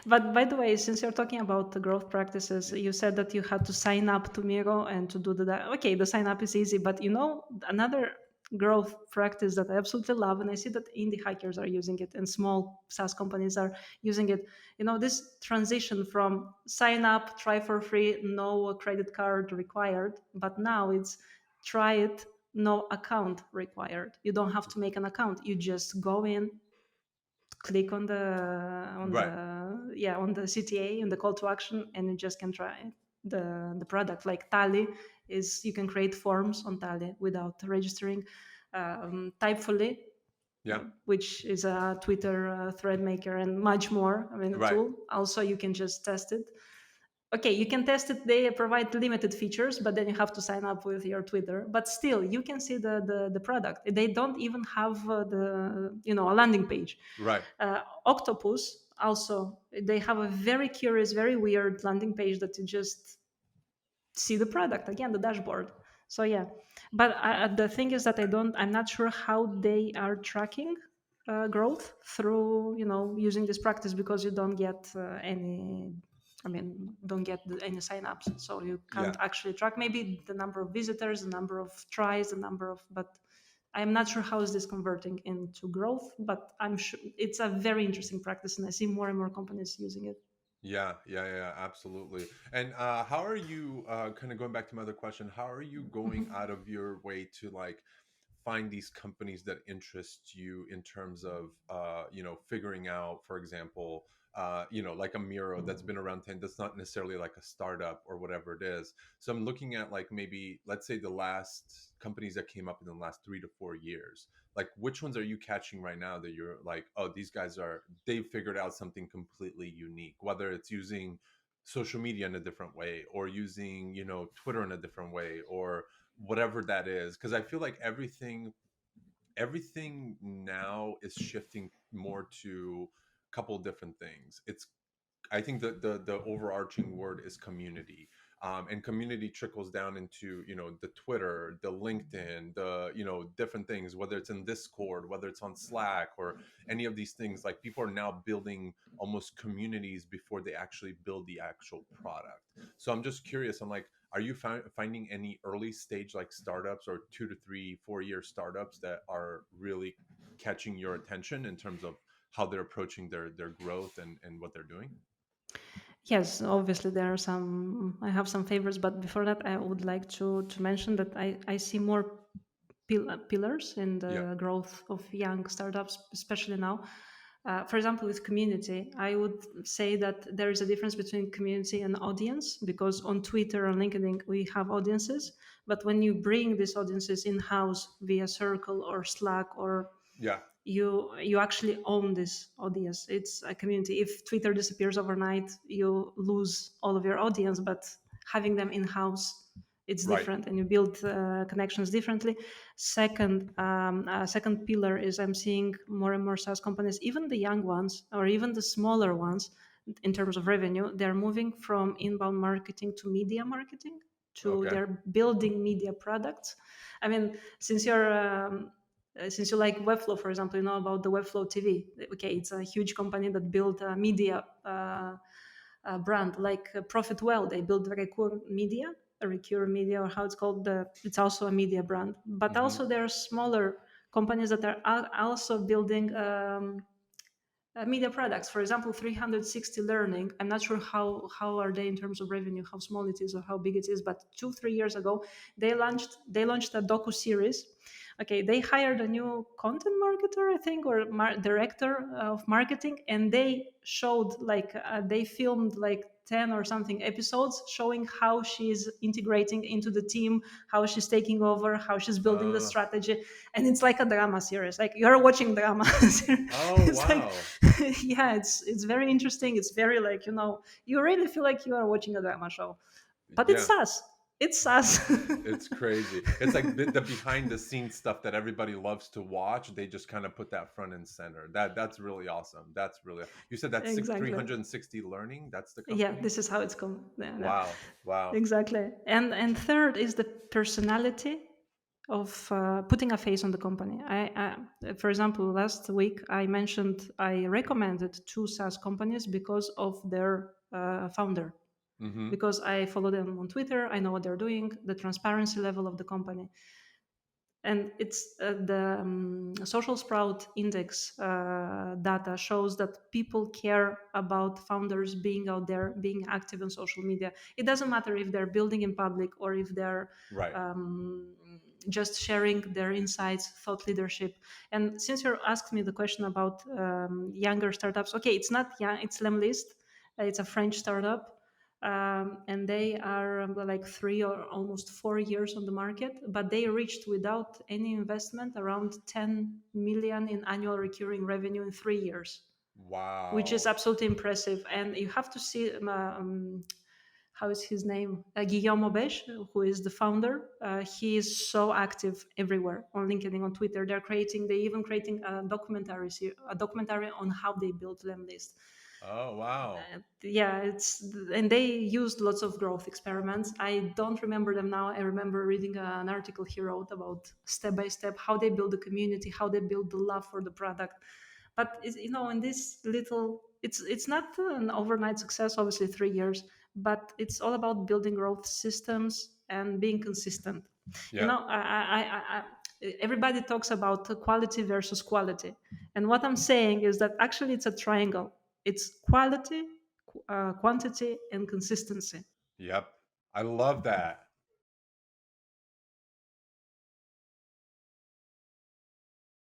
But by the way, since you're talking about the growth practices, you said that you had to sign up to Miro and to do okay, the sign up is easy, but another growth practice that I absolutely love, and I see that indie hackers are using it and small SaaS companies are using it. This transition from sign up, try for free, no credit card required, but now it's try it, no account required. You don't have to make an account. You just go in, click on Right. the CTA and the call to action, and you just can try the product. Like Tally is, you can create forms on Tally without registering. Typefully, Yeah. which is a Twitter thread maker and much more. I mean, a Right. tool. Also, you can just test it. Okay, you can test it. They provide limited features, but then you have to sign up with your Twitter. But still, you can see the product. They don't even have a landing page. Right. Octopus also, they have a very curious, very weird landing page that you just see the product again, the dashboard. So yeah, but the thing is that I'm not sure how they are tracking growth through using this practice, because you don't get any. I mean, don't get any signups, so you Yeah. can't actually track maybe the number of visitors, the number of tries, the number of. But I'm not sure how is this converting into growth, but I'm sure it's a very interesting practice, and I see more and more companies using it. Yeah, yeah, yeah, absolutely. And how are you, kind of going back to my other question, how are you going out of your way to like find these companies that interest you in terms of, figuring out, for example, like a Miro that's been around 10, that's not necessarily like a startup or whatever it is. So I'm looking at like maybe, let's say the last companies that came up in the last 3 to 4 years, like which ones are you catching right now that you're like, oh, these guys they've figured out something completely unique, whether it's using social media in a different way or using, Twitter in a different way or whatever that is. Because I feel like everything now is shifting more to a couple different things. I think that the overarching word is community, and community trickles down into, the Twitter, the LinkedIn, the, different things, whether it's in Discord, whether it's on Slack, or any of these things. Like people are now building almost communities before they actually build the actual product. So I'm just curious. I'm like, are you finding any early stage like startups or 2 to 3, 4 year startups that are really catching your attention in terms of how they're approaching their growth and what they're doing? Yes, obviously there are some. I have some favorites, but before that, I would like to mention that I see more pillars in Yeah. the growth of young startups, especially now. For example, with community, I would say that there is a difference between community and audience, because on Twitter and LinkedIn we have audiences, but when you bring these audiences in house via Circle or Slack, or Yeah. you actually own this audience. It's a community. If Twitter disappears overnight, you lose all of your audience, but having them in house, it's Right. different, and you build connections differently. Second pillar is, I'm seeing more and more SaaS companies, even the young ones or even the smaller ones, in terms of revenue, they're moving from inbound marketing to media marketing. To Okay. they're building media products. I mean, since you like Webflow, for example, you know about the Webflow TV. Okay, it's a huge company that built a media brand, like Profitwell. They built Recure Media, or how it's called. It's also a media brand. But Hmm. also there are smaller companies that are also building media products. For example, 360 Learning. I'm not sure how are they in terms of revenue, how small it is or how big it is. But 2-3 years ago, they launched a docu series. Okay, they hired a new content marketer, I think, or director of marketing, and they showed they filmed like 10 or something episodes showing how she's integrating into the team, how she's taking over, how she's building the Uh, strategy. And it's like a drama series, like you're watching drama. oh It's like, wow. yeah, it's very interesting. It's very, you really feel like you are watching a drama show, but Yeah. it's us. It's crazy. It's like the behind the scenes stuff that everybody loves to watch. They just kind of put that front and center. That's really awesome. That's really. You said that's Exactly. 360 Learning. That's the Yeah, company. this is how it's come. Yeah, no. Wow. Wow. Exactly. And third is the personality of putting a face on the company. For example, last week I recommended two SaaS companies because of their founder, Mm-hmm. because I follow them on Twitter. I know what they're doing, the transparency level of the company, and it's the social sprout index data shows that people care about founders being out there, being active on social media. It doesn't matter if they're building in public or if they're Right. just sharing their insights, thought leadership. And since you asked me the question about younger startups, okay, it's not young, it's Lemlist. It's a French startup, and they are like 3 or almost 4 years on the market, but they reached without any investment around 10 million in annual recurring revenue in 3 years, which is Wow. absolutely impressive. And you have to see how is his name? Guillaume Beche, who is the founder. He is so active everywhere on LinkedIn, on Twitter. They even creating a documentary on how they built Lemlist. Oh, wow. Yeah, and they used lots of growth experiments. I don't remember them now. I remember reading an article he wrote about step by step how they build the community, how they build the love for the product. But in this little, it's not an overnight success, obviously 3 years, but it's all about building growth systems and being consistent. you Yeah. know i i, I, I everybody talks about quality versus quality, and what I'm saying is that actually it's a triangle. It's quality, quantity, and consistency. Yep. I love that.